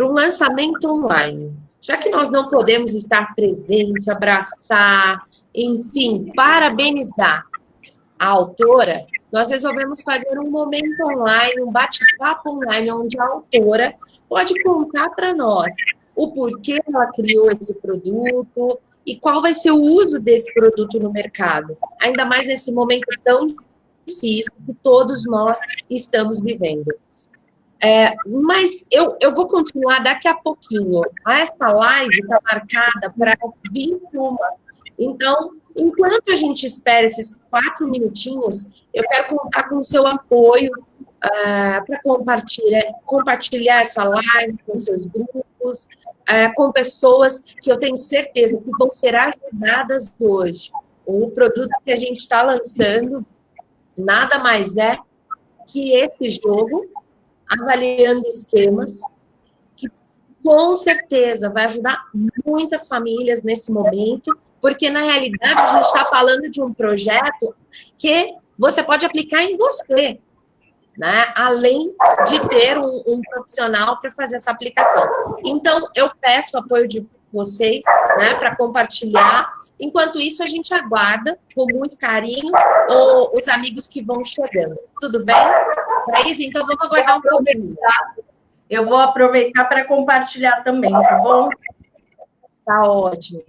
para um lançamento online. Já que nós não podemos estar presente, abraçar, enfim, parabenizar a autora, nós resolvemos fazer um momento online, um bate-papo online, onde a autora pode contar para nós o porquê ela criou esse produto e qual vai ser o uso desse produto no mercado, ainda mais nesse momento tão difícil que todos nós estamos vivendo. Mas eu vou continuar daqui a pouquinho. Essa live está marcada para 21. Então, enquanto a gente espera esses 4 minutinhos, eu quero contar com o seu apoio para compartilhar essa live com seus grupos, com pessoas que eu tenho certeza que vão ser ajudadas hoje. O produto que a gente está lançando nada mais é que esse jogo, avaliando esquemas, que com certeza vai ajudar muitas famílias nesse momento, porque na realidade a gente está falando de um projeto que você pode aplicar em você, né? Além de ter um profissional para fazer essa aplicação. Então, eu peço o apoio de vocês, né, para compartilhar. Enquanto isso, a gente aguarda com muito carinho os amigos que vão chegando. Tudo bem? Thaís, então vamos aguardar um pouquinho. Eu vou aproveitar para compartilhar também, tá bom? Tá ótimo.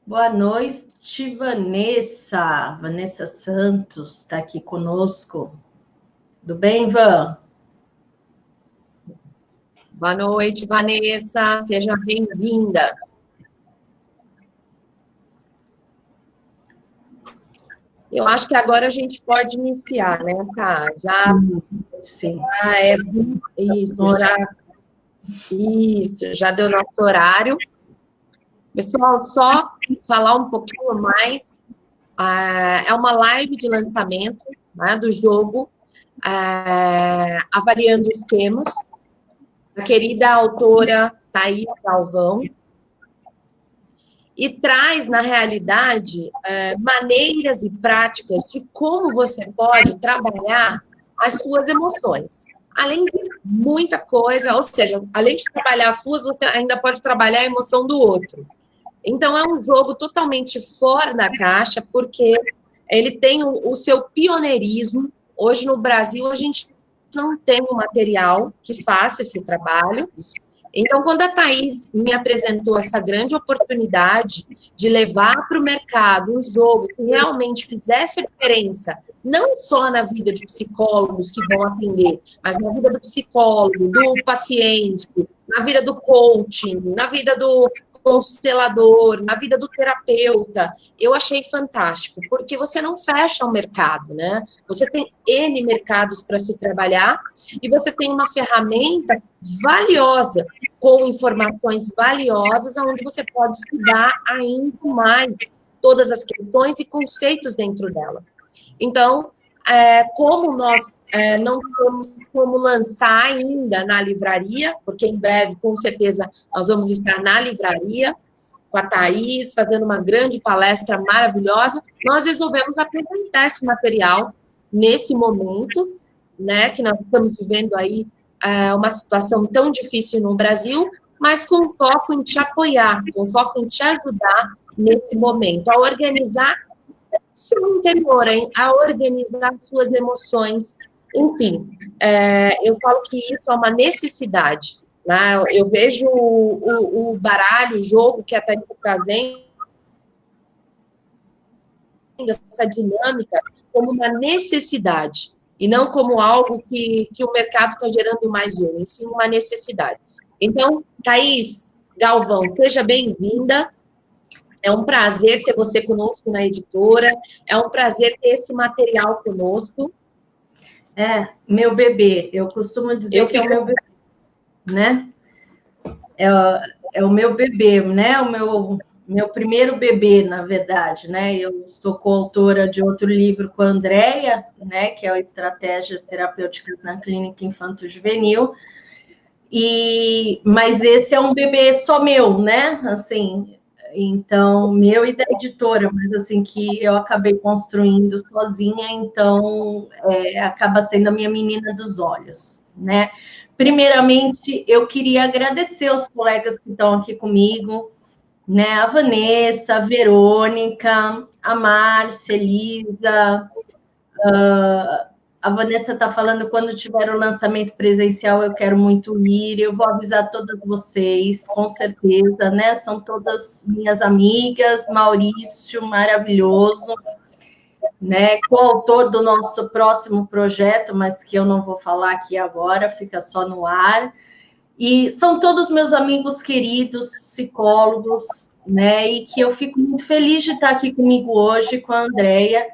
Boa noite, Vanessa. Vanessa Santos está aqui conosco. Tudo bem, Van? Boa noite, Vanessa. Seja bem-vinda. Eu acho que agora a gente pode iniciar, né, tá? Sim. Já deu nosso horário. Pessoal, só falar um pouquinho mais. É uma live de lançamento, né, do jogo, avaliando esquemas. A querida autora Thaís Galvão, e traz, na realidade, maneiras e práticas de como você pode trabalhar as suas emoções. Além de muita coisa, ou seja, além de trabalhar as suas, você ainda pode trabalhar a emoção do outro. Então, é um jogo totalmente fora da caixa, porque ele tem o seu pioneirismo. Hoje, no Brasil, a gente não tem um material que faça esse trabalho. Então, quando a Thaís me apresentou essa grande oportunidade de levar para o mercado um jogo que realmente fizesse a diferença, não só na vida de psicólogos que vão atender, mas na vida do psicólogo, do paciente, na vida do coaching, na vida do constelador, na vida do terapeuta, eu achei fantástico, porque você não fecha o mercado, né? Você tem N mercados para se trabalhar e você tem uma ferramenta valiosa, com informações valiosas, onde você pode estudar ainda mais todas as questões e conceitos dentro dela. Então, como nós não temos como lançar ainda na livraria, porque em breve, com certeza, nós vamos estar na livraria, com a Thaís, fazendo uma grande palestra maravilhosa, nós resolvemos apresentar esse material nesse momento, né, que nós estamos vivendo aí uma situação tão difícil no Brasil, mas com foco em te apoiar, com foco em te ajudar nesse momento, a organizar seu interior, a organizar suas emoções, enfim. Eu falo que isso é uma necessidade, né? Eu vejo o baralho, o jogo que a Thaís está trazendo, essa dinâmica, como uma necessidade, e não como algo que o mercado está gerando mais e sim uma necessidade. Então, Thaís Galvão, seja bem-vinda. É um prazer ter você conosco na editora. É um prazer ter esse material conosco. Meu bebê. Eu costumo dizer que é o meu bebê, né? É o meu bebê, né? O meu primeiro bebê, na verdade, né? Eu sou coautora de outro livro com a Andrea, né? Que é o Estratégias Terapêuticas na Clínica Infanto-Juvenil. Mas esse é um bebê só meu, né? Assim, então, meu e da editora, mas assim, que eu acabei construindo sozinha, então acaba sendo a minha menina dos olhos, né? Primeiramente, eu queria agradecer aos colegas que estão aqui comigo, né? A Vanessa, a Verônica, a Márcia, Elisa, a Vanessa está falando, quando tiver o lançamento presencial, eu quero muito ir, eu vou avisar todas vocês, com certeza, né? São todas minhas amigas, Maurício, maravilhoso, né? Coautor do nosso próximo projeto, mas que eu não vou falar aqui agora, fica só no ar. E são todos meus amigos queridos, psicólogos, né? E que eu fico muito feliz de estar aqui comigo hoje, com a Andrea,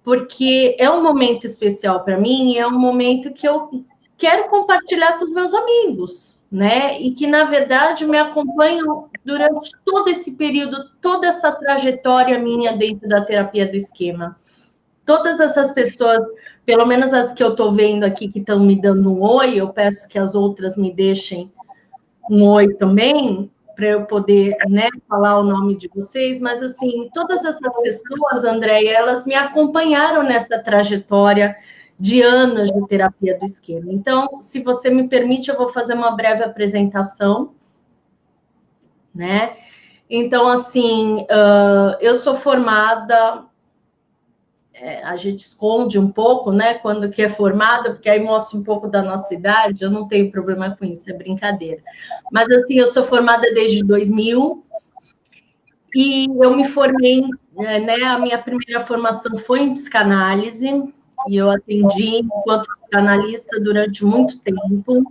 porque é um momento especial para mim e é um momento que eu quero compartilhar com os meus amigos, né? E que, na verdade, me acompanham durante todo esse período, toda essa trajetória minha dentro da terapia do esquema. Todas essas pessoas, pelo menos as que eu estou vendo aqui que estão me dando um oi, eu peço que as outras me deixem um oi também, para eu poder, né, falar o nome de vocês, mas, assim, todas essas pessoas, Andréia, elas me acompanharam nessa trajetória de anos de terapia do esquema. Então, se você me permite, eu vou fazer uma breve apresentação, né? Então, assim, eu sou formada... a gente esconde um pouco, né, quando que é formada, porque aí mostra um pouco da nossa idade, eu não tenho problema com isso, é brincadeira. Mas, assim, eu sou formada desde 2000, e eu me formei, né, a minha primeira formação foi em psicanálise, e eu atendi enquanto psicanalista durante muito tempo,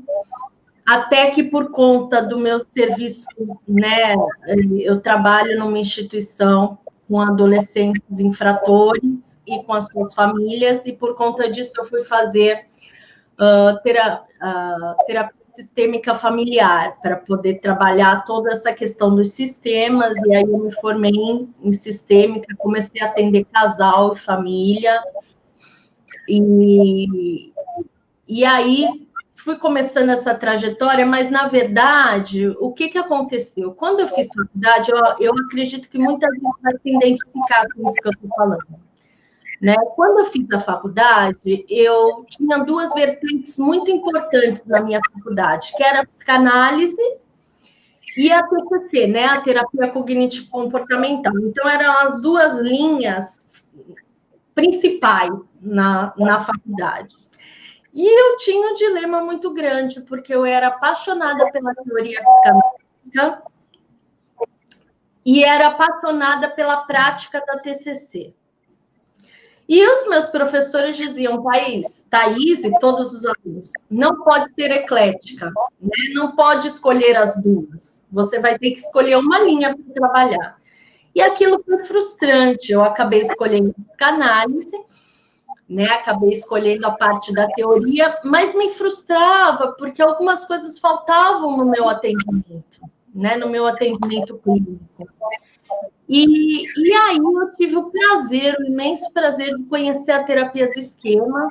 até que por conta do meu serviço, né, eu trabalho numa instituição com adolescentes infratores e com as suas famílias, e por conta disso eu fui fazer terapia sistêmica familiar, para poder trabalhar toda essa questão dos sistemas, e aí eu me formei em sistêmica, comecei a atender casal e família, e aí fui começando essa trajetória, mas, na verdade, o que aconteceu? Quando eu fiz faculdade, eu acredito que muita gente vai se identificar com isso que eu estou falando. Né? Quando eu fiz a faculdade, eu tinha duas vertentes muito importantes na minha faculdade, que era a psicanálise e a TCC, né? A terapia cognitivo-comportamental. Então, eram as duas linhas principais na faculdade. E eu tinha um dilema muito grande, porque eu era apaixonada pela teoria psicanalítica e era apaixonada pela prática da TCC. E os meus professores diziam, Thaís e todos os alunos, não pode ser eclética, né? Não pode escolher as duas. Você vai ter que escolher uma linha para trabalhar. E aquilo foi frustrante. Eu acabei escolhendo psicanálise, né? Acabei escolhendo a parte da teoria, mas me frustrava, porque algumas coisas faltavam no meu atendimento, né? No meu atendimento clínico. E aí eu tive o prazer, o imenso prazer de conhecer a terapia do esquema,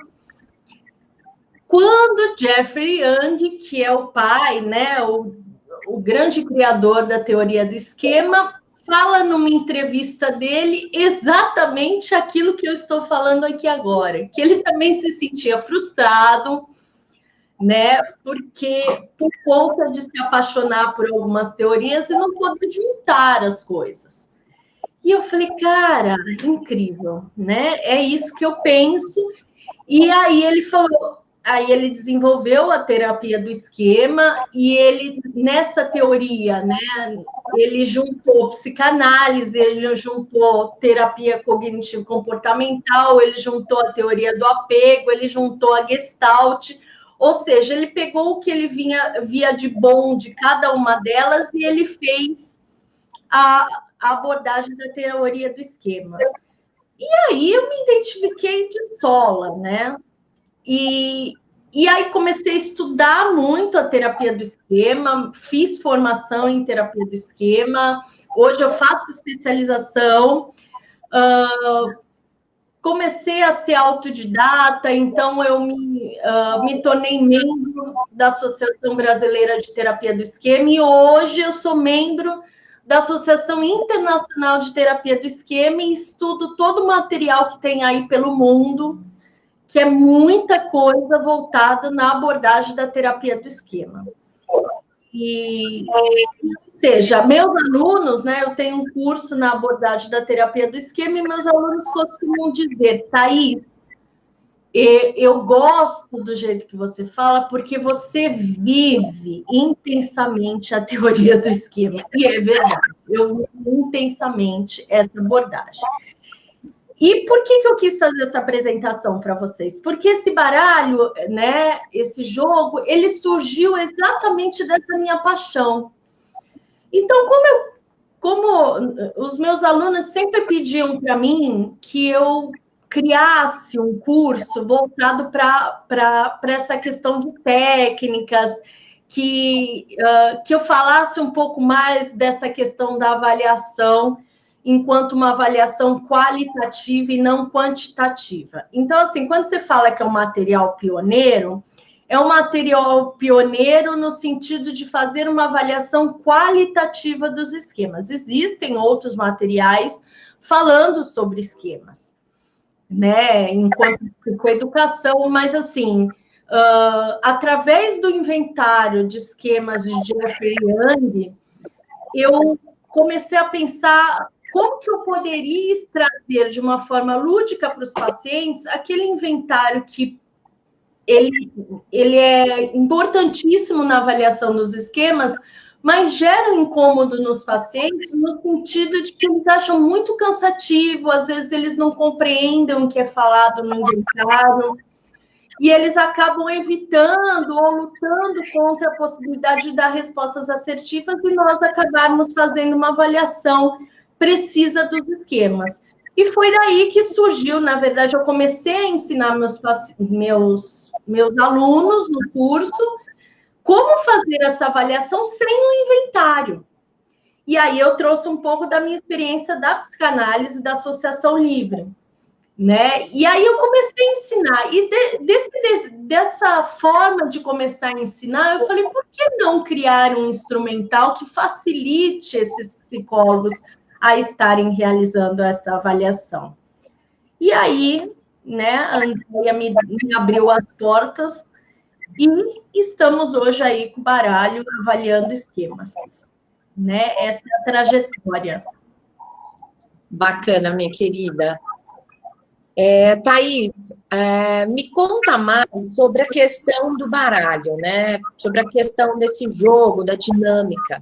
quando Jeffrey Young, que é o pai, né, o grande criador da teoria do esquema, fala numa entrevista dele exatamente aquilo que eu estou falando aqui agora, que ele também se sentia frustrado, né, porque por conta de se apaixonar por algumas teorias e não poder juntar as coisas. E eu falei, cara, incrível, né? É isso que eu penso. E aí ele falou, aí ele desenvolveu a terapia do esquema e ele, nessa teoria, né? Ele juntou psicanálise, ele juntou terapia cognitivo-comportamental, ele juntou a teoria do apego, ele juntou a Gestalt, ou seja, ele pegou o que ele via de bom de cada uma delas e ele fez a abordagem da teoria do esquema. E aí eu me identifiquei de sola, né? E aí comecei a estudar muito a terapia do esquema, fiz formação em terapia do esquema, hoje eu faço especialização, comecei a ser autodidata, então eu me tornei membro da Associação Brasileira de Terapia do Esquema e hoje eu sou membro da Associação Internacional de Terapia do Esquema e estudo todo o material que tem aí pelo mundo, que é muita coisa voltada na abordagem da terapia do esquema. Ou seja, meus alunos, né, eu tenho um curso na abordagem da terapia do esquema e meus alunos costumam dizer, Thaís, eu gosto do jeito que você fala, porque você vive intensamente a teoria do esquema. E é verdade, eu vivo intensamente essa abordagem. E por que eu quis fazer essa apresentação para vocês? Porque esse baralho, né, esse jogo, ele surgiu exatamente dessa minha paixão. Então, como os meus alunos sempre pediam para mim que eu criasse um curso voltado para essa questão de técnicas, que eu falasse um pouco mais dessa questão da avaliação, enquanto uma avaliação qualitativa e não quantitativa. Então, assim, quando você fala que é um material pioneiro, é um material pioneiro no sentido de fazer uma avaliação qualitativa dos esquemas. Existem outros materiais falando sobre esquemas, né, enquanto educação, mas assim, através do inventário de esquemas de Jeffrey Young, eu comecei a pensar como que eu poderia trazer de uma forma lúdica para os pacientes aquele inventário que ele é importantíssimo na avaliação dos esquemas, mas gera um incômodo nos pacientes no sentido de que eles acham muito cansativo, às vezes eles não compreendem o que é falado no inventário, e eles acabam evitando ou lutando contra a possibilidade de dar respostas assertivas e nós acabarmos fazendo uma avaliação precisa dos esquemas. E foi daí que surgiu, na verdade, eu comecei a ensinar meus alunos no curso como fazer essa avaliação sem um inventário. E aí eu trouxe um pouco da minha experiência da psicanálise da associação livre. né? E aí eu comecei a ensinar. E dessa forma de começar a ensinar, eu falei, por que não criar um instrumental que facilite esses psicólogos a estarem realizando essa avaliação? E aí, né, a Andrea me abriu as portas e estamos hoje aí com o baralho avaliando esquemas, né? Essa é a trajetória. Bacana, minha querida. Thaís, me conta mais sobre a questão do baralho, né? Sobre a questão desse jogo, da dinâmica.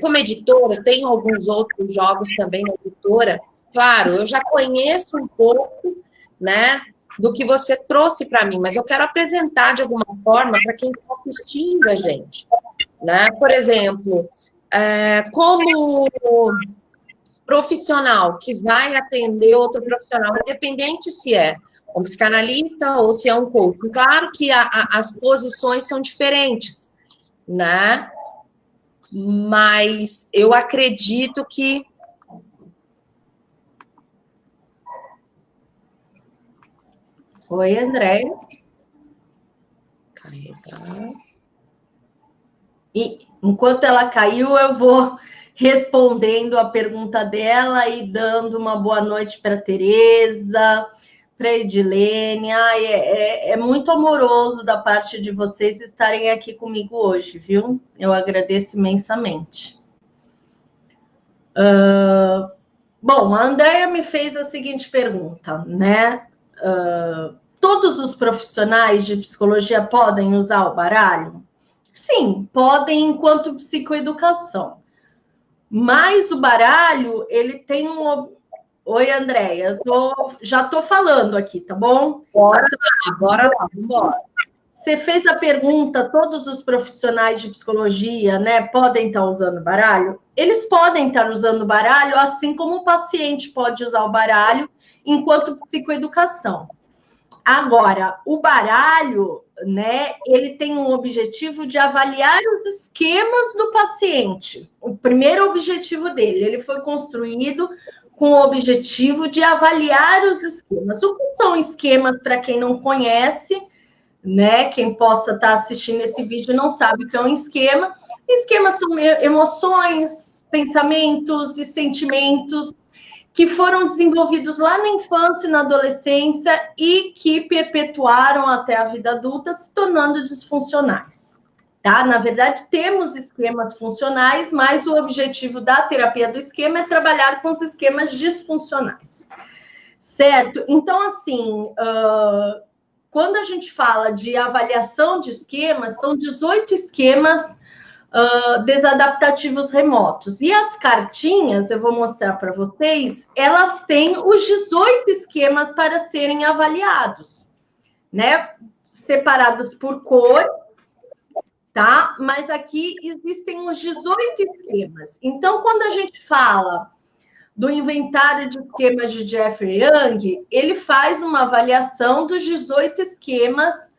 Como editora, tenho alguns outros jogos também na editora. Claro, eu já conheço um pouco, né, do que você trouxe para mim, mas eu quero apresentar de alguma forma para quem está assistindo a gente, né? Por exemplo, como profissional que vai atender outro profissional, independente se é um psicanalista ou se é um coach. Claro que as posições são diferentes, né? Mas eu acredito que... Oi, André. Carregar. E enquanto ela caiu, eu vou respondendo a pergunta dela e dando uma boa noite para Tereza, para Edilene. É muito amoroso da parte de vocês estarem aqui comigo hoje, viu? Eu agradeço imensamente. Bom, a Andrea me fez a seguinte pergunta, né? Todos os profissionais de psicologia podem usar o baralho? Sim, podem enquanto psicoeducação. Mas o baralho, ele tem um... Oi, Andréia, já estou falando aqui, tá bom? Bora lá, bora. Você fez a pergunta, todos os profissionais de psicologia, né, podem estar usando baralho? Eles podem estar usando baralho, assim como o paciente pode usar o baralho enquanto psicoeducação. Agora, o baralho, né, ele tem um objetivo de avaliar os esquemas do paciente. O primeiro objetivo dele, ele foi construído com o objetivo de avaliar os esquemas. O que são esquemas, para quem não conhece, né? Quem possa estar assistindo esse vídeo não sabe o que é um esquema. Esquemas são emoções, pensamentos e sentimentos que foram desenvolvidos lá na infância e na adolescência e que perpetuaram até a vida adulta, se tornando disfuncionais. Tá? Na verdade, temos esquemas funcionais, mas o objetivo da terapia do esquema é trabalhar com os esquemas disfuncionais. Certo? Então, assim, quando a gente fala de avaliação de esquemas, são 18 esquemas desadaptativos remotos. E as cartinhas, eu vou mostrar para vocês, elas têm os 18 esquemas para serem avaliados, né? Separados por cores, tá? Mas aqui existem os 18 esquemas. Então, quando a gente fala do inventário de esquemas de Jeffrey Young, ele faz uma avaliação dos 18 esquemas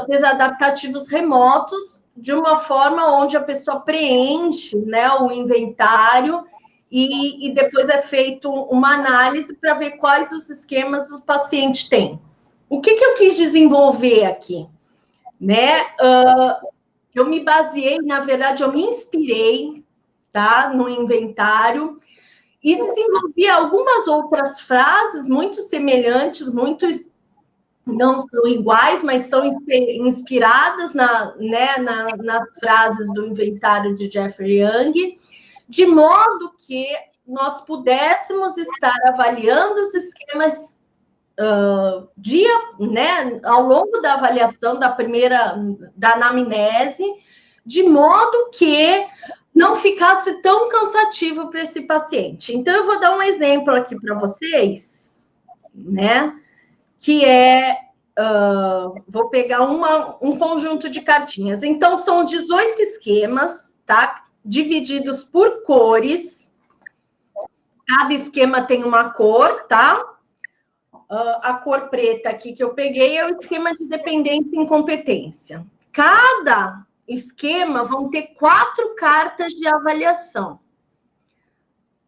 desadaptativos remotos, de uma forma onde a pessoa preenche, né, o inventário e depois é feito uma análise para ver quais os esquemas o paciente tem. O que eu quis desenvolver aqui? Né? Eu me baseei, na verdade, eu me inspirei, tá, no inventário e desenvolvi algumas outras frases muito semelhantes, muito... não são iguais, mas são inspiradas nas frases do inventário de Jeffrey Young, de modo que nós pudéssemos estar avaliando os esquemas né, ao longo da avaliação da anamnese, de modo que não ficasse tão cansativo para esse paciente. Então, eu vou dar um exemplo aqui para vocês, né? Que vou pegar um conjunto de cartinhas. Então, são 18 esquemas, tá? Divididos por cores. Cada esquema tem uma cor, tá? A cor preta aqui que eu peguei é o esquema de dependência e incompetência. Cada esquema vão ter 4 cartas de avaliação.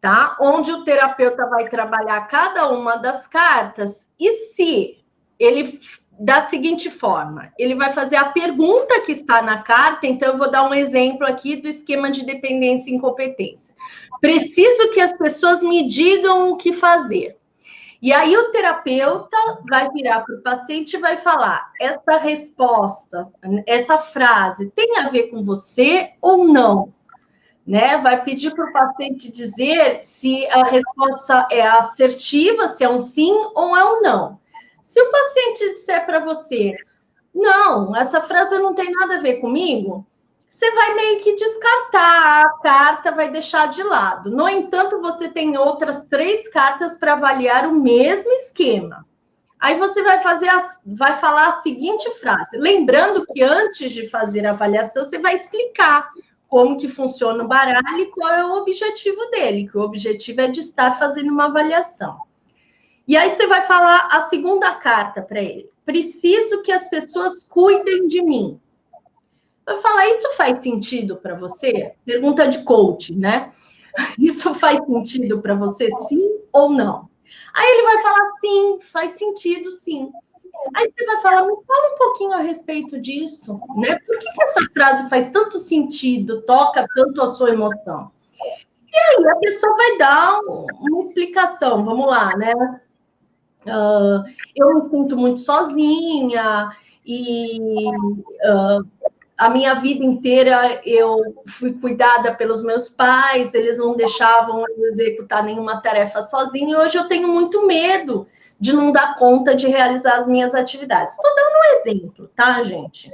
tá? Onde o terapeuta vai trabalhar cada uma das cartas e se ele da seguinte forma, ele vai fazer a pergunta que está na carta, então eu vou dar um exemplo aqui do esquema de dependência e incompetência. Preciso que as pessoas me digam o que fazer. E aí o terapeuta vai virar para o paciente e vai falar, essa resposta, essa frase, tem a ver com você ou não? Né? Vai pedir para o paciente dizer se a resposta é assertiva, se é um sim ou é um não. Se o paciente disser para você, não, essa frase não tem nada a ver comigo, você vai meio que descartar a carta, vai deixar de lado. No entanto, você tem outras 3 cartas para avaliar o mesmo esquema. Aí você vai falar a seguinte frase. Lembrando que antes de fazer a avaliação, você vai explicar como que funciona o baralho e qual é o objetivo dele, que o objetivo é de estar fazendo uma avaliação. E aí você vai falar a segunda carta para ele. Preciso que as pessoas cuidem de mim. Vai falar, isso faz sentido para você? Pergunta de coach, né? Isso faz sentido para você, sim ou não? Aí ele vai falar, sim, faz sentido, sim. Aí você vai falar, me fala um pouquinho a respeito disso, né? Por que essa frase faz tanto sentido, toca tanto a sua emoção? E aí a pessoa vai dar uma explicação, vamos lá, né? Eu me sinto muito sozinha e a minha vida inteira eu fui cuidada pelos meus pais, eles não deixavam eu executar nenhuma tarefa sozinha, e hoje eu tenho muito medo de não dar conta de realizar as minhas atividades. Estou dando um exemplo, tá, gente?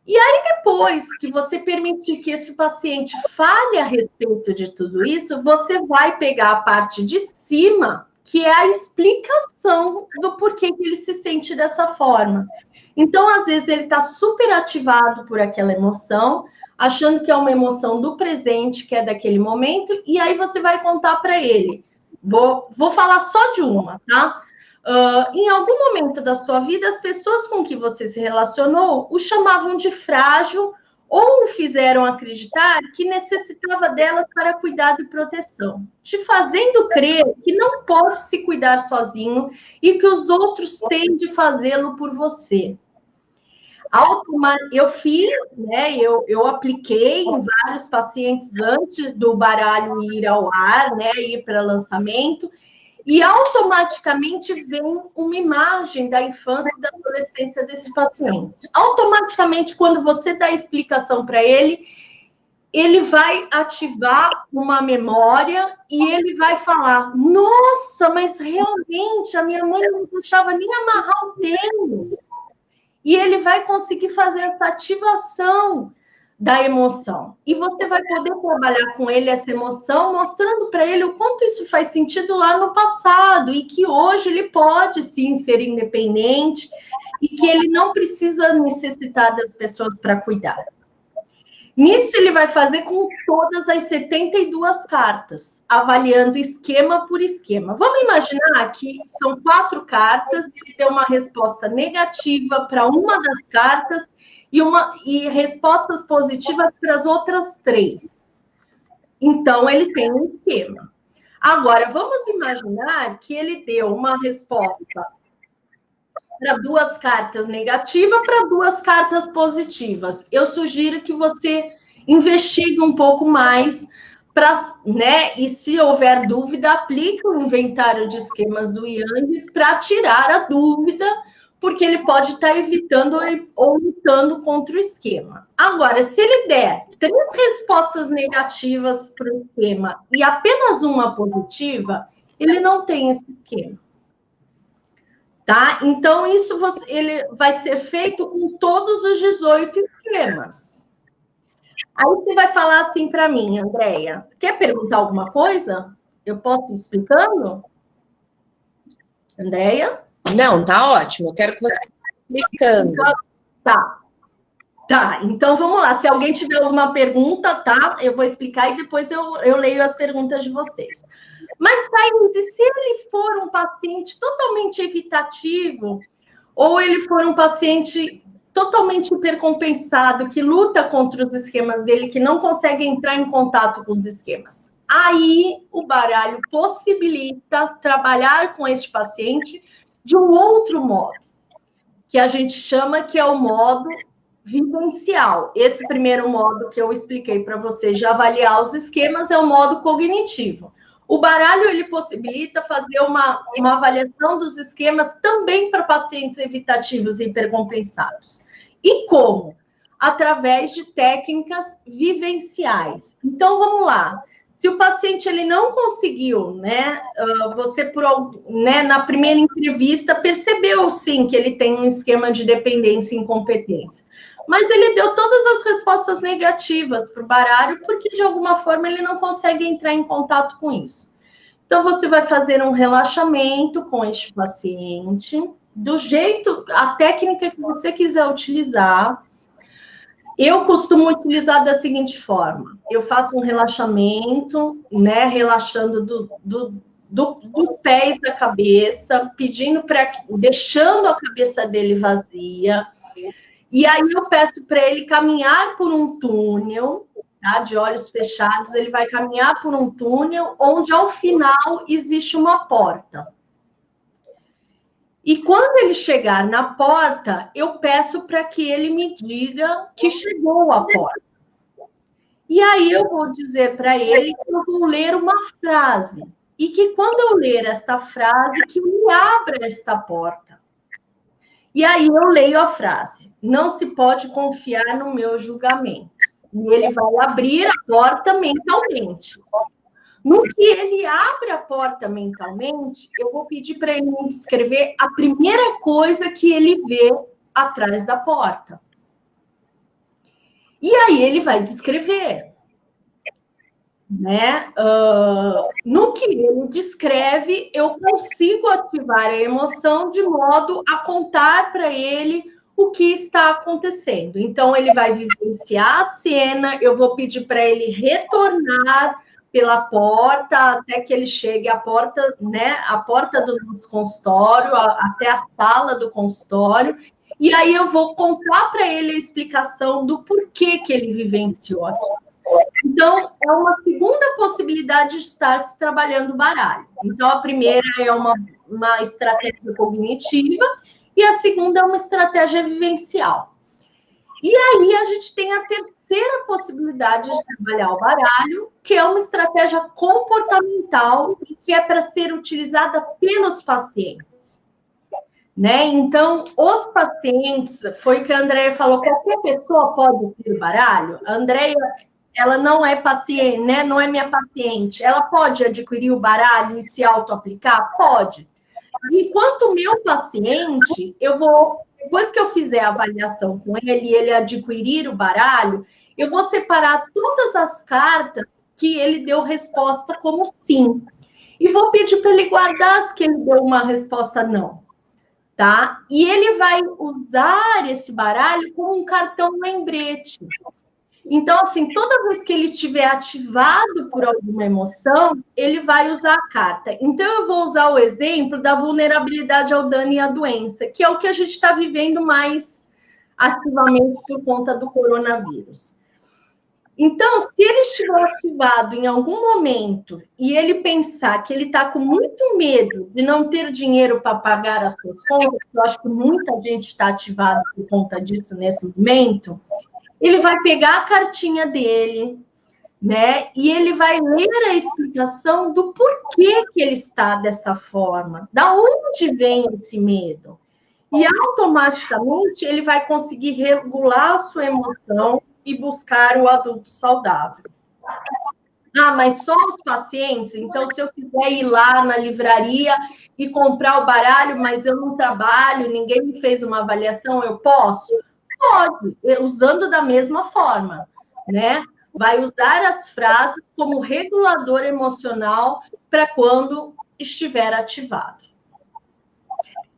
E aí, depois que você permitir que esse paciente fale a respeito de tudo isso, você vai pegar a parte de cima, que é a explicação do porquê que ele se sente dessa forma. Então, às vezes, ele está super ativado por aquela emoção, achando que é uma emoção do presente, que é daquele momento, e aí você vai contar para ele. Vou falar só de uma, tá? Em algum momento da sua vida, as pessoas com que você se relacionou o chamavam de frágil ou o fizeram acreditar que necessitava delas para cuidado e proteção, te fazendo crer que não pode se cuidar sozinho e que os outros têm de fazê-lo por você. Eu fiz, né? Eu apliquei em vários pacientes antes do baralho ir ao ar, né? Ir para lançamento. E automaticamente vem uma imagem da infância e da adolescência desse paciente. Automaticamente, quando você dá a explicação para ele, ele vai ativar uma memória e ele vai falar: nossa, mas realmente a minha mãe não deixava nem amarrar o tênis. E ele vai conseguir fazer essa ativação da emoção. E você vai poder trabalhar com ele essa emoção, mostrando para ele o quanto isso faz sentido lá no passado e que hoje ele pode sim ser independente e que ele não precisa necessitar das pessoas para cuidar. Nisso ele vai fazer com todas as 72 cartas, avaliando esquema por esquema. Vamos imaginar que são 4 cartas, ele deu uma resposta negativa para uma das cartas e respostas positivas para as outras 3. Então, ele tem um esquema. Agora, vamos imaginar que ele deu uma resposta para 2 cartas negativas, para 2 cartas positivas. Eu sugiro que você investigue um pouco mais, né? E se houver dúvida, aplique o inventário de esquemas do Yang para tirar a dúvida, porque ele pode estar evitando ou lutando contra o esquema. Agora, se ele der 3 respostas negativas para o esquema e apenas uma positiva, ele não tem esse esquema. Tá? Então, ele vai ser feito com todos os 18 esquemas. Aí você vai falar assim para mim, Andréia, quer perguntar alguma coisa? Eu posso ir explicando? Andréia? Não, tá ótimo. Eu quero que você esteja explicando. Tá, então vamos lá. Se alguém tiver alguma pergunta, tá? Eu vou explicar e depois eu leio as perguntas de vocês. Mas, Thaís, e se ele for um paciente totalmente evitativo, ou ele for um paciente totalmente hipercompensado, que luta contra os esquemas dele, que não consegue entrar em contato com os esquemas? Aí o baralho possibilita trabalhar com este paciente de um outro modo, que a gente chama que é o modo vivencial. Esse primeiro modo que eu expliquei para você de avaliar os esquemas é o modo cognitivo. O baralho, ele possibilita fazer uma avaliação dos esquemas também para pacientes evitativos e hipercompensados. E como? Através de técnicas vivenciais. Então, vamos lá. Se o paciente ele não conseguiu, né, você na primeira entrevista percebeu sim que ele tem um esquema de dependência e incompetência, mas ele deu todas as respostas negativas para o baralho porque de alguma forma ele não consegue entrar em contato com isso. Então você vai fazer um relaxamento com este paciente, do jeito, a técnica que você quiser utilizar. Eu costumo utilizar da seguinte forma: eu faço um relaxamento, né, relaxando dos pés da cabeça, deixando a cabeça dele vazia, e aí eu peço para ele caminhar por um túnel, tá, de olhos fechados, ele vai caminhar por um túnel onde ao final existe uma porta. E quando ele chegar na porta, eu peço para que ele me diga que chegou à porta. E aí eu vou dizer para ele que eu vou ler uma frase. E que quando eu ler esta frase, que ele abra esta porta. E aí eu leio a frase: não se pode confiar no meu julgamento. E ele vai abrir a porta mentalmente. No que ele abre a porta mentalmente, eu vou pedir para ele me descrever a primeira coisa que ele vê atrás da porta. E aí ele vai descrever, né? No que ele descreve, eu consigo ativar a emoção de modo a contar para ele o que está acontecendo. Então, ele vai vivenciar a cena, eu vou pedir para ele retornar pela porta até que ele chegue à porta, né? A porta do nosso consultório, até a sala do consultório. E aí eu vou contar para ele a explicação do porquê que ele vivenciou aqui. Então, é uma segunda possibilidade de estar se trabalhando o baralho. Então, a primeira é uma estratégia cognitiva e a segunda é uma estratégia vivencial. E aí a gente tem a terceira possibilidade de trabalhar o baralho, que é uma estratégia comportamental e que é para ser utilizada pelos pacientes. Né? Então, os pacientes, foi o que a Andréia falou, qualquer pessoa pode ter baralho. A Andréia, ela não é paciente, né? Não é minha paciente. Ela pode adquirir o baralho e se auto-aplicar? Pode. Enquanto meu paciente, depois que eu fizer a avaliação com ele e ele adquirir o baralho, eu vou separar todas as cartas que ele deu resposta como sim. E vou pedir para ele guardar as que ele deu uma resposta não. Tá? E ele vai usar esse baralho como um cartão lembrete. Então, assim, toda vez que ele estiver ativado por alguma emoção, ele vai usar a carta. Então, eu vou usar o exemplo da vulnerabilidade ao dano e à doença, que é o que a gente está vivendo mais ativamente por conta do coronavírus. Então, se ele estiver ativado em algum momento e ele pensar que ele está com muito medo de não ter dinheiro para pagar as suas contas, eu acho que muita gente está ativada por conta disso nesse momento, ele vai pegar a cartinha dele, né? E ele vai ler a explicação do porquê que ele está dessa forma, da onde vem esse medo. E automaticamente ele vai conseguir regular a sua emoção e buscar o adulto saudável. Ah, mas só os pacientes? Então, se eu quiser ir lá na livraria e comprar o baralho, mas eu não trabalho, ninguém me fez uma avaliação, eu posso? Pode, usando da mesma forma, né? Vai usar as frases como regulador emocional para quando estiver ativado.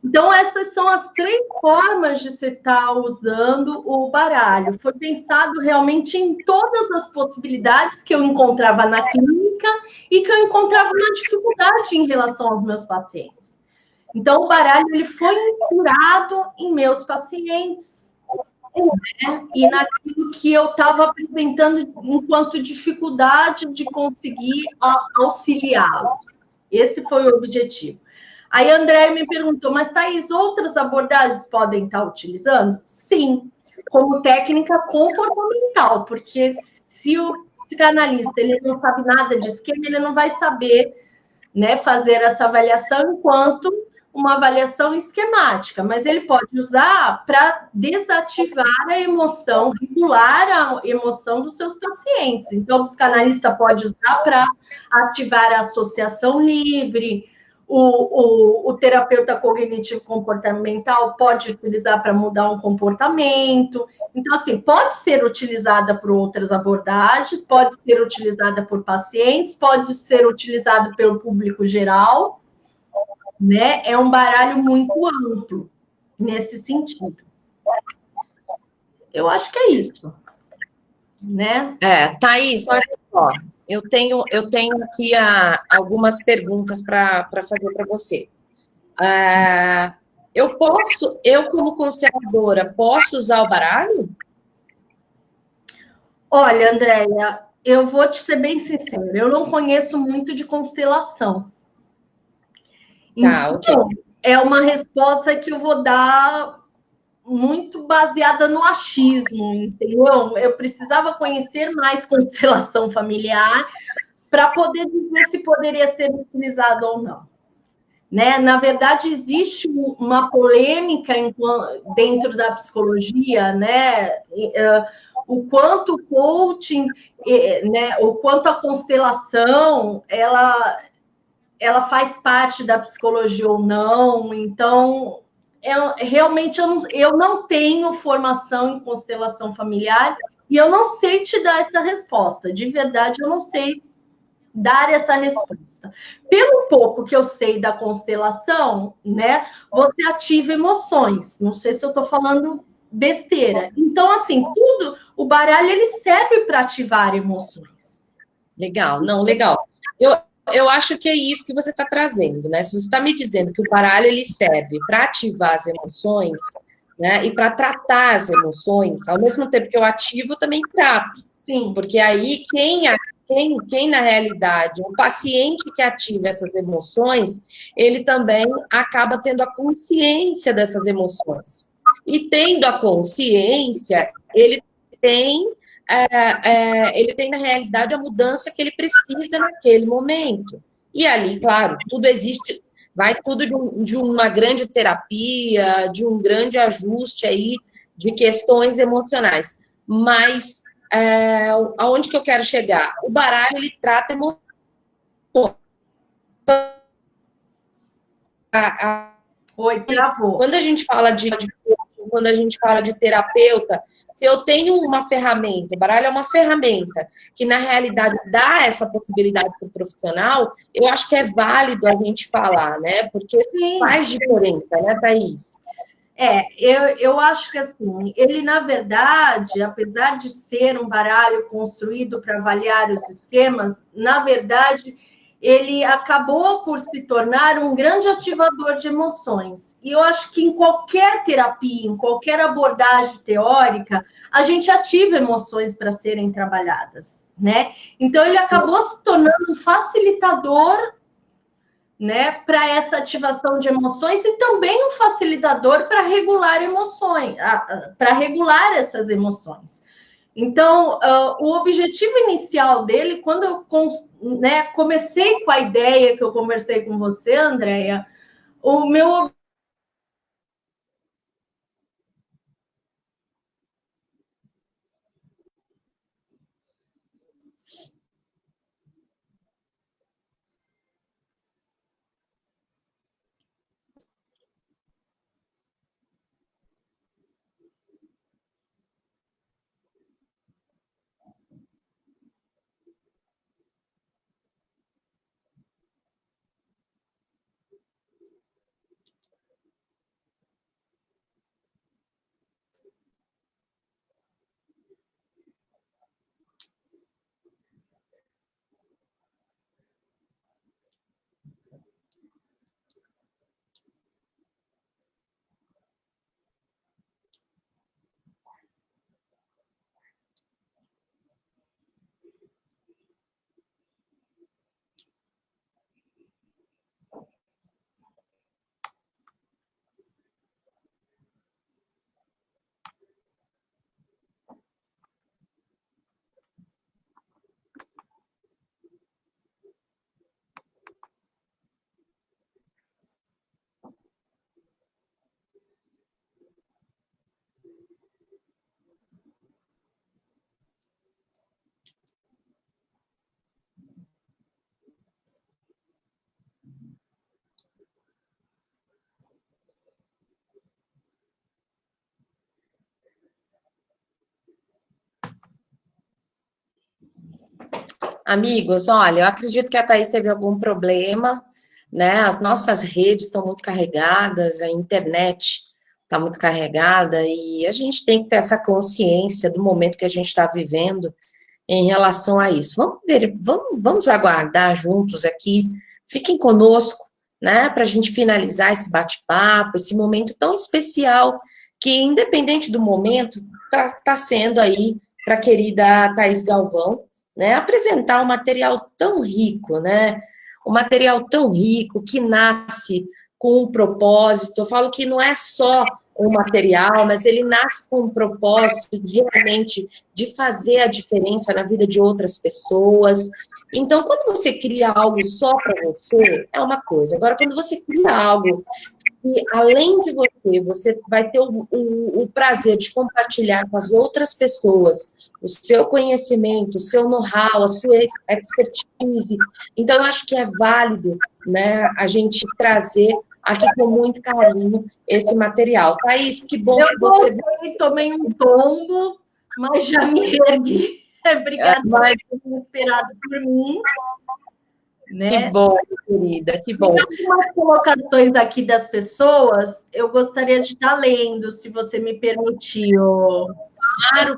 Então, essas são as 3 formas de você estar usando o baralho. Foi pensado realmente em todas as possibilidades que eu encontrava na clínica e que eu encontrava na dificuldade em relação aos meus pacientes. Então, o baralho ele foi inspirado em meus pacientes. né? E naquilo que eu estava apresentando enquanto dificuldade de conseguir auxiliá-lo. Esse foi o objetivo. Aí a Andréia me perguntou, mas Thaís, outras abordagens podem estar utilizando? Sim, como técnica comportamental, porque se o psicanalista ele não sabe nada de esquema, ele não vai saber, né, fazer essa avaliação enquanto uma avaliação esquemática, mas ele pode usar para desativar a emoção, regular a emoção dos seus pacientes. Então, o psicanalista pode usar para ativar a associação livre, o terapeuta cognitivo comportamental pode utilizar para mudar um comportamento. Então, assim, pode ser utilizada por outras abordagens, pode ser utilizada por pacientes, pode ser utilizado pelo público geral, né? É um baralho muito amplo nesse sentido. Eu acho que é isso, né? Thaís, olha só, eu tenho aqui algumas perguntas para fazer para você. Eu como consteladora, posso usar o baralho? Olha, Andréia, eu vou te ser bem sincera, eu não conheço muito de constelação. Tá, ok. Então, é uma resposta que eu vou dar muito baseada no achismo, entendeu? Eu precisava conhecer mais constelação familiar para poder dizer se poderia ser utilizado ou não. Né? Na verdade, existe uma polêmica dentro da psicologia, né? O quanto o coaching, né? O quanto a constelação, ela faz parte da psicologia ou não. Então, realmente eu não tenho formação em constelação familiar e eu não sei te dar essa resposta. De verdade, eu não sei dar essa resposta. Pelo pouco que eu sei da constelação, né, você ativa emoções. Não sei se eu estou falando besteira. Então, assim, tudo, o baralho ele serve para ativar emoções. Legal, não, legal. Eu acho que é isso que você está trazendo, né? Se você está me dizendo que o baralho ele serve para ativar as emoções, né, e para tratar as emoções, ao mesmo tempo que eu ativo, eu também trato. Sim. Porque aí quem na realidade, o paciente que ativa essas emoções, ele também acaba tendo a consciência dessas emoções. E tendo a consciência, ele tem na realidade a mudança que ele precisa naquele momento. E ali, claro, tudo existe, vai tudo de uma grande terapia, de um grande ajuste aí de questões emocionais. Mas aonde que eu quero chegar? O baralho, ele trata emoções. Oi, travou. Quando a gente fala quando a gente fala de terapeuta, se eu tenho uma ferramenta, o baralho é uma ferramenta que na realidade dá essa possibilidade para o profissional, eu acho que é válido a gente falar, né? Porque faz diferença, né, Thaís? Eu acho que assim, ele na verdade, apesar de ser um baralho construído para avaliar os sistemas, na verdade, ele acabou por se tornar um grande ativador de emoções. E eu acho que em qualquer terapia, em qualquer abordagem teórica, a gente ativa emoções para serem trabalhadas, né? Então ele acabou se tornando um facilitador, né, para essa ativação de emoções e também um facilitador para regular emoções, para regular essas emoções. Então, o objetivo inicial dele, quando eu comecei com a ideia que eu conversei com você, Andréia, o meu Amigos, olha, eu acredito que a Thaís teve algum problema, né? As nossas redes estão muito carregadas, a internet está muito carregada e a gente tem que ter essa consciência do momento que a gente está vivendo em relação a isso. Vamos ver, vamos aguardar juntos aqui. Fiquem conosco, né? Para a gente finalizar esse bate-papo, esse momento tão especial que, independente do momento, tá sendo aí para a querida Thaís Galvão, né, apresentar um material tão rico, né? Um material tão rico que nasce com um propósito. Eu falo que não é só um material, mas ele nasce com um propósito realmente de fazer a diferença na vida de outras pessoas. Então, quando você cria algo só para você, é uma coisa. Agora, quando você cria algo e, além de você, você vai ter o prazer de compartilhar com as outras pessoas o seu conhecimento, o seu know-how, a sua expertise. Então, eu acho que é válido, né, a gente trazer aqui com muito carinho esse material. Thaís, que bom que você... Eu tomei um tombo, mas já me ergui. Obrigada por ter esperado por mim. Né? Que bom, querida, que bom. Tem algumas colocações aqui das pessoas, eu gostaria de estar lendo, se você me permitiu.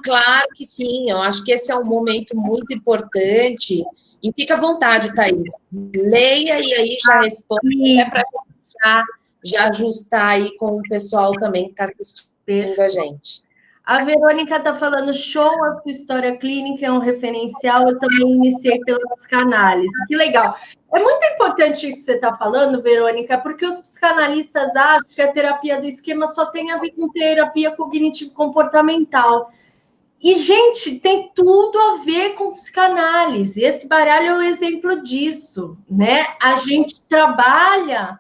Claro que sim. Eu acho que esse é um momento muito importante. E fica à vontade, Thaís. Leia e aí já responde, até para já ajustar aí com o pessoal também que está assistindo a gente. A Verônica está falando, show, a sua história clínica é um referencial, eu também iniciei pela psicanálise. Que legal. É muito importante isso que você está falando, Verônica, porque os psicanalistas acham que a terapia do esquema só tem a ver com terapia cognitivo-comportamental. E, gente, tem tudo a ver com psicanálise. Esse baralho é um exemplo disso, né? A gente trabalha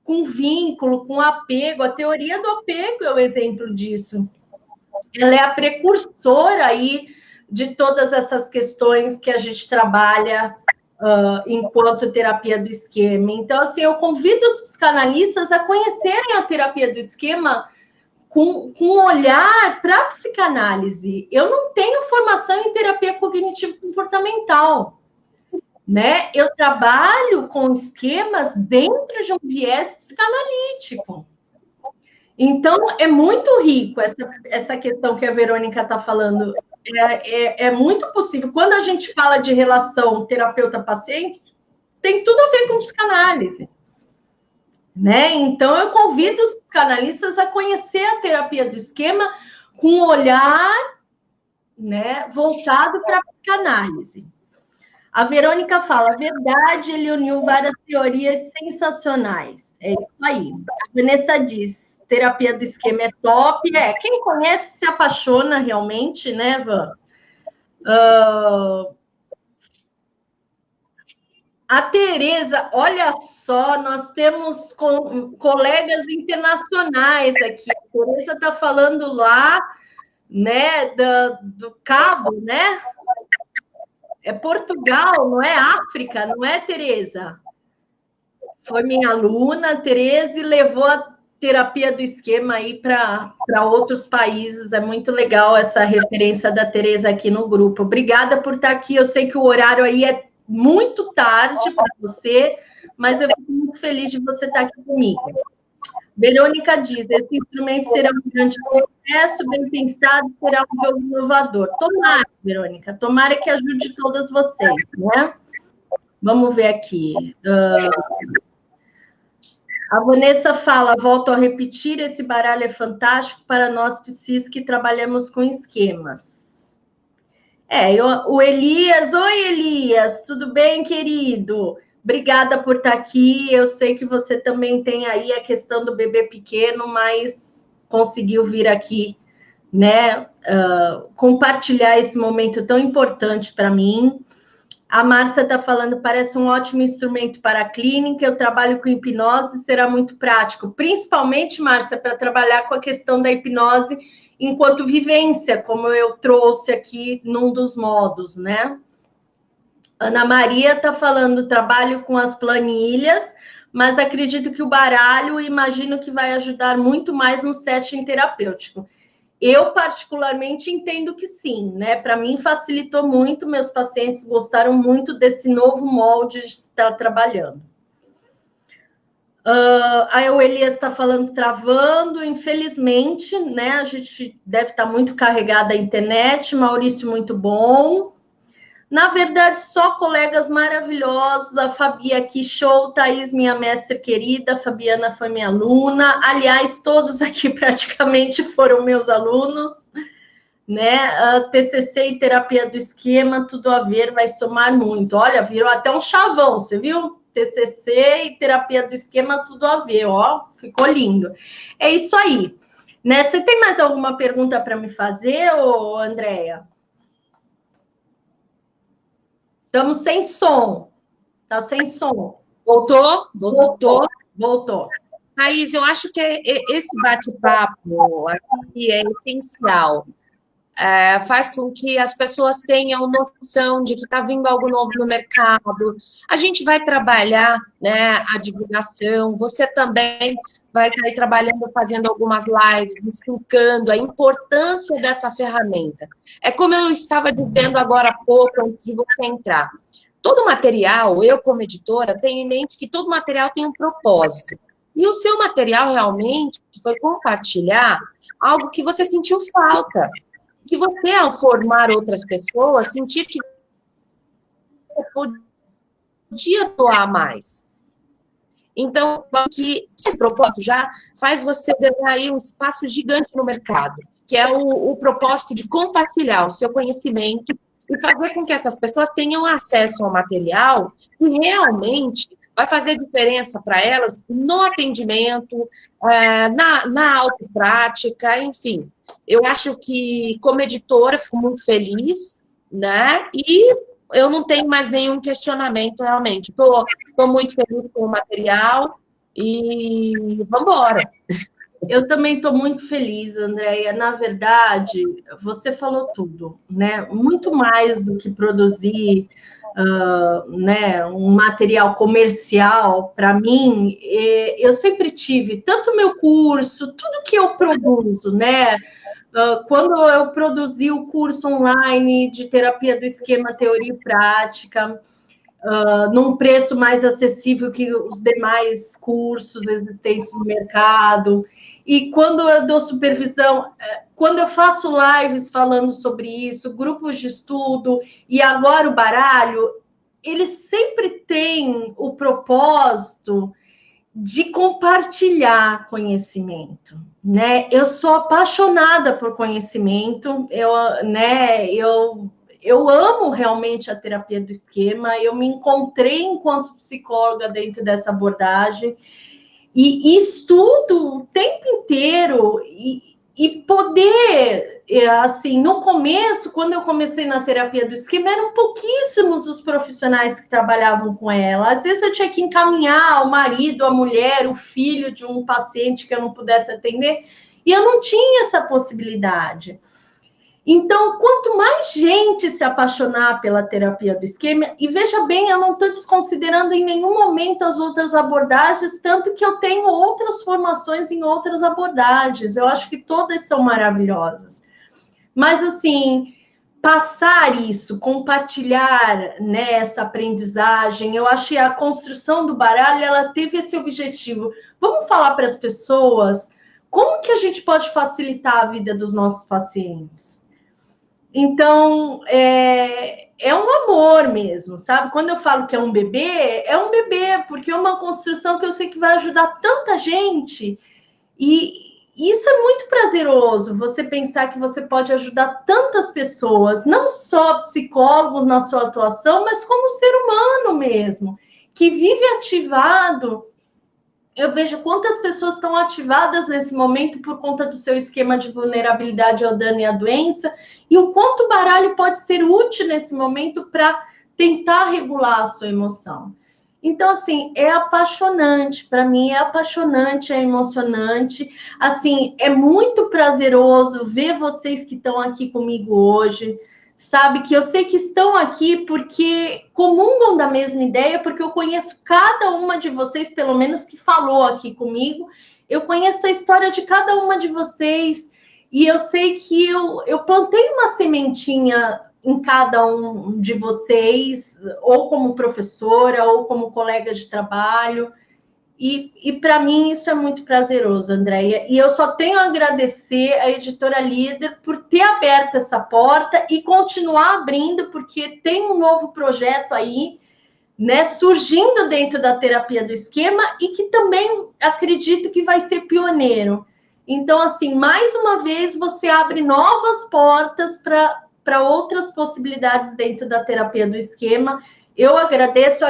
com vínculo, com apego. A teoria do apego é o exemplo disso. Ela é a precursora aí de todas essas questões que a gente trabalha enquanto terapia do esquema. Então, assim, eu convido os psicanalistas a conhecerem a terapia do esquema com um olhar para a psicanálise. Eu não tenho formação em terapia cognitivo-comportamental, né? Eu trabalho com esquemas dentro de um viés psicanalítico. Então, é muito rico essa questão que a Verônica está falando. É muito possível. Quando a gente fala de relação terapeuta-paciente, tem tudo a ver com psicanálise. Né? Então, eu convido os psicanalistas a conhecer a terapia do esquema com um olhar, né, voltado para a psicanálise. A Verônica fala, a verdade, ele uniu várias teorias sensacionais. É isso aí. A Vanessa diz, terapia do esquema é top. Quem conhece se apaixona realmente, né, Van? A Tereza, olha só, nós temos colegas internacionais aqui. A Tereza está falando lá, né, do Cabo, né? É Portugal, não é África, não é, Tereza? Foi minha aluna, Tereza, e levou a terapia do esquema aí para outros países. É muito legal essa referência da Tereza aqui no grupo. Obrigada por estar aqui. Eu sei que o horário aí é muito tarde para você, mas eu fico muito feliz de você estar aqui comigo. Verônica diz, esse instrumento será um grande sucesso, bem pensado, será um jogo inovador. Tomara, Verônica, tomara que ajude todas vocês, né? Vamos ver aqui. A Vanessa fala, volto a repetir, esse baralho é fantástico para nós psis que trabalhamos com esquemas. O Elias, oi Elias, tudo bem, querido? Obrigada por estar aqui, eu sei que você também tem aí a questão do bebê pequeno, mas conseguiu vir aqui, né, compartilhar esse momento tão importante para mim. A Márcia está falando, parece um ótimo instrumento para a clínica, eu trabalho com hipnose, será muito prático, principalmente, Márcia, para trabalhar com a questão da hipnose enquanto vivência, como eu trouxe aqui num dos modos, né? Ana Maria está falando, trabalho com as planilhas, mas acredito que o baralho, imagino que vai ajudar muito mais no setting terapêutico. Eu, particularmente, entendo que sim, né? Para mim, facilitou muito, meus pacientes gostaram muito desse novo molde de estar trabalhando. Aí o Elias está falando travando, infelizmente, né? A gente deve estar muito carregada a internet. Maurício, muito bom. Na verdade, só colegas maravilhosos. A Fabi aqui, show. Thaís, minha mestre querida. A Fabiana foi minha aluna. Aliás, todos aqui praticamente foram meus alunos, né? A TCC e terapia do esquema, tudo a ver, vai somar muito. Olha, virou até um chavão, você viu? TCC e terapia do esquema, tudo a ver, ó, ficou lindo. É isso aí, né? Você tem mais alguma pergunta para me fazer, ô Andréia? Estamos sem som. Tá sem som. Voltou? Voltou. Thaís, eu acho que esse bate-papo aqui é essencial. Faz com que as pessoas tenham noção de que está vindo algo novo no mercado. A gente vai trabalhar, né, a divulgação, você também vai estar aí trabalhando, fazendo algumas lives, explicando a importância dessa ferramenta. É como eu estava dizendo agora há pouco, antes de você entrar. Todo material, eu como editora, tenho em mente que todo material tem um propósito. E o seu material realmente foi compartilhar algo que você sentiu falta. Que você, ao formar outras pessoas, sentir que você podia doar mais. Então, que esse propósito já faz você ganhar aí um espaço gigante no mercado, que é o propósito de compartilhar o seu conhecimento e fazer com que essas pessoas tenham acesso ao material que realmente vai fazer diferença para elas no atendimento, na autoprática, enfim. Eu acho que, como editora, fico muito feliz, né? E eu não tenho mais nenhum questionamento, realmente. Estou muito feliz com o material e vamos embora. Eu também estou muito feliz, Andréia. Na verdade, você falou tudo, né? Muito mais do que produzir né, um material comercial, para mim, eu sempre tive, tanto meu curso, tudo que eu produzo, né? Quando eu produzi o curso online de terapia do esquema, teoria e prática, num preço mais acessível que os demais cursos existentes no mercado. E quando eu dou supervisão, quando eu faço lives falando sobre isso, grupos de estudo, e agora o baralho, ele sempre tem o propósito de compartilhar conhecimento, né? Eu sou apaixonada por conhecimento, eu amo realmente a terapia do esquema, eu me encontrei enquanto psicóloga dentro dessa abordagem e estudo o tempo inteiro e poder, assim, no começo, quando eu comecei na terapia do esquema, eram pouquíssimos os profissionais que trabalhavam com ela. Às vezes eu tinha que encaminhar o marido, a mulher, o filho de um paciente que eu não pudesse atender, e eu não tinha essa possibilidade. Então, quanto mais gente se apaixonar pela terapia do esquema, e veja bem, eu não estou desconsiderando em nenhum momento as outras abordagens, tanto que eu tenho outras formações em outras abordagens. Eu acho que todas são maravilhosas. Mas, assim, passar isso, compartilhar, né, essa aprendizagem, eu acho que a construção do baralho, ela teve esse objetivo. Vamos falar para as pessoas como que a gente pode facilitar a vida dos nossos pacientes. Então, é um amor mesmo, sabe? Quando eu falo que é um bebê, porque é uma construção que eu sei que vai ajudar tanta gente. E isso é muito prazeroso, você pensar que você pode ajudar tantas pessoas, não só psicólogos na sua atuação, mas como ser humano mesmo, que vive ativado. Eu vejo quantas pessoas estão ativadas nesse momento por conta do seu esquema de vulnerabilidade ao dano e à doença, e o quanto o baralho pode ser útil nesse momento para tentar regular a sua emoção. Então, assim, é apaixonante, para mim é apaixonante, é emocionante, assim, é muito prazeroso ver vocês que estão aqui comigo hoje, sabe, que eu sei que estão aqui porque comungam da mesma ideia, porque eu conheço cada uma de vocês, pelo menos que falou aqui comigo, eu conheço a história de cada uma de vocês, E eu sei que eu plantei uma sementinha em cada um de vocês, ou como professora, ou como colega de trabalho. E para mim isso é muito prazeroso, Andréia. E eu só tenho a agradecer a Editora Líder por ter aberto essa porta e continuar abrindo, porque tem um novo projeto aí, né, surgindo dentro da terapia do esquema e que também acredito que vai ser pioneiro. Então, assim, mais uma vez você abre novas portas para outras possibilidades dentro da terapia do esquema. Eu agradeço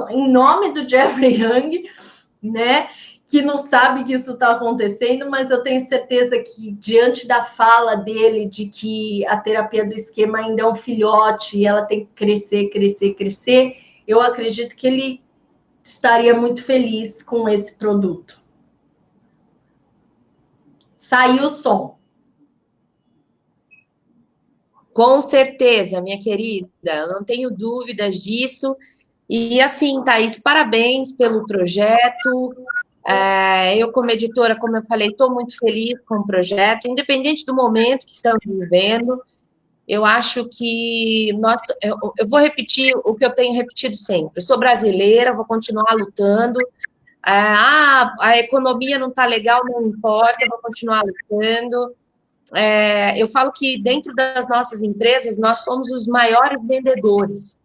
em nome do Jeffrey Young, né? Que não sabe que isso está acontecendo, mas eu tenho certeza que, diante da fala dele de que a terapia do esquema ainda é um filhote e ela tem que crescer, crescer, crescer, eu acredito que ele estaria muito feliz com esse produto. Saiu o som. Com certeza, minha querida, eu não tenho dúvidas disso. E assim, Thaís, parabéns pelo projeto. Eu, como editora, como eu falei, estou muito feliz com o projeto, independente do momento que estamos vivendo. Eu acho que eu vou repetir o que eu tenho repetido sempre. Eu sou brasileira, vou continuar lutando. A economia não está legal, não importa, eu vou continuar lutando. Eu falo que dentro das nossas empresas, nós somos os maiores vendedores.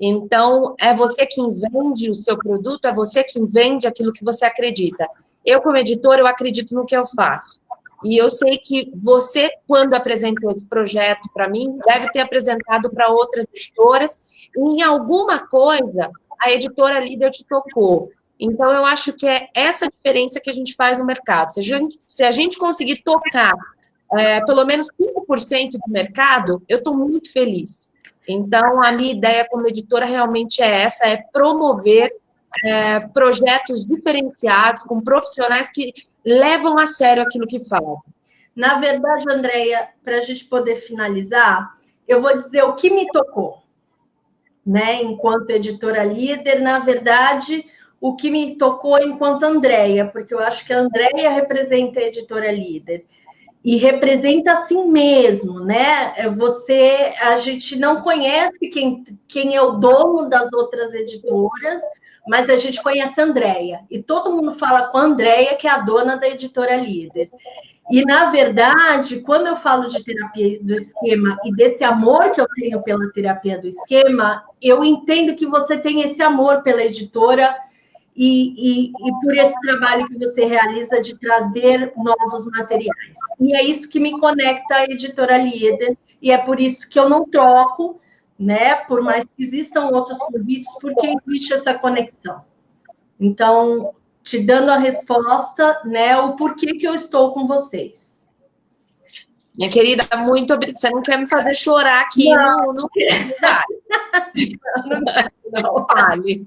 Então, é você quem vende o seu produto, é você quem vende aquilo que você acredita. Eu, como editora, eu acredito no que eu faço. E eu sei que você, quando apresentou esse projeto para mim, deve ter apresentado para outras editoras, e em alguma coisa, a Editora Líder te tocou. Então, eu acho que é essa diferença que a gente faz no mercado. Se a gente conseguir tocar pelo menos 5% do mercado, eu estou muito feliz. Então, a minha ideia como editora realmente é essa, é promover projetos diferenciados, com profissionais que levam a sério aquilo que falam. Na verdade, Andréia, para a gente poder finalizar, eu vou dizer o que me tocou, né? Enquanto editora líder, na verdade, o que me tocou enquanto Andréia, porque eu acho que a Andréia representa a editora líder. E representa assim mesmo, né? A gente não conhece quem é o dono das outras editoras, mas a gente conhece a Andréia. E todo mundo fala com a Andréia, que é a dona da Editora Líder. E, na verdade, quando eu falo de terapia do esquema e desse amor que eu tenho pela terapia do esquema, eu entendo que você tem esse amor pela editora e por esse trabalho que você realiza de trazer novos materiais. E é isso que me conecta à Editora Líder, e é por isso que eu não troco, né? Por mais que existam outros convites, porque existe essa conexão. Então, te dando a resposta, né? O porquê que eu estou com vocês. Minha querida, muito obrigada. Você não quer me fazer chorar aqui? Não quero. Não fale.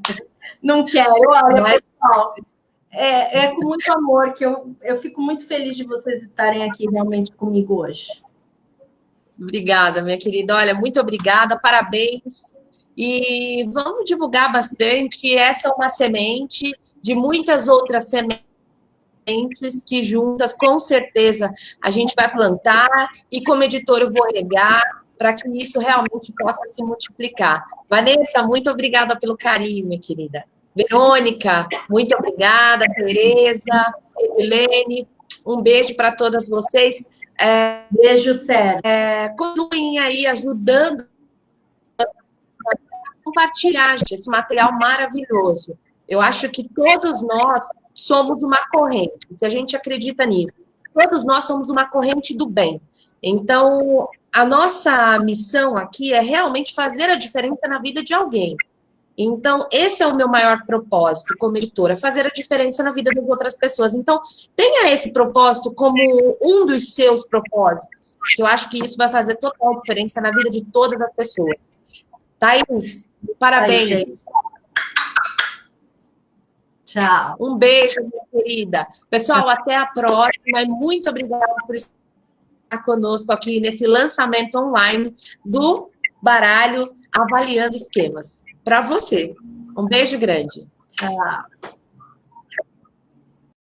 Não quero. Olha, pessoal, é com muito amor que eu fico muito feliz de vocês estarem aqui realmente comigo hoje. Obrigada, minha querida. Olha, muito obrigada, parabéns. E vamos divulgar bastante. Essa é uma semente de muitas outras sementes que juntas, com certeza, a gente vai plantar. E como editora, eu vou regar para que isso realmente possa se multiplicar. Vanessa, muito obrigada pelo carinho, minha querida. Verônica, muito obrigada. Tereza, Edilene, um beijo para todas vocês. Beijo, sério. Continuem aí ajudando a compartilhar, gente, esse material maravilhoso. Eu acho que todos nós somos uma corrente, se a gente acredita nisso. Todos nós somos uma corrente do bem. Então, a nossa missão aqui é realmente fazer a diferença na vida de alguém. Então, esse é o meu maior propósito como editora, fazer a diferença na vida das outras pessoas. Então, tenha esse propósito como um dos seus propósitos, que eu acho que isso vai fazer total diferença na vida de todas as pessoas. Thaís, parabéns. Tchau. Um beijo, minha querida. Pessoal, até a próxima. E muito obrigada por estar conosco aqui nesse lançamento online do baralho Avaliando Esquemas. Para você. Um beijo grande. Tchau.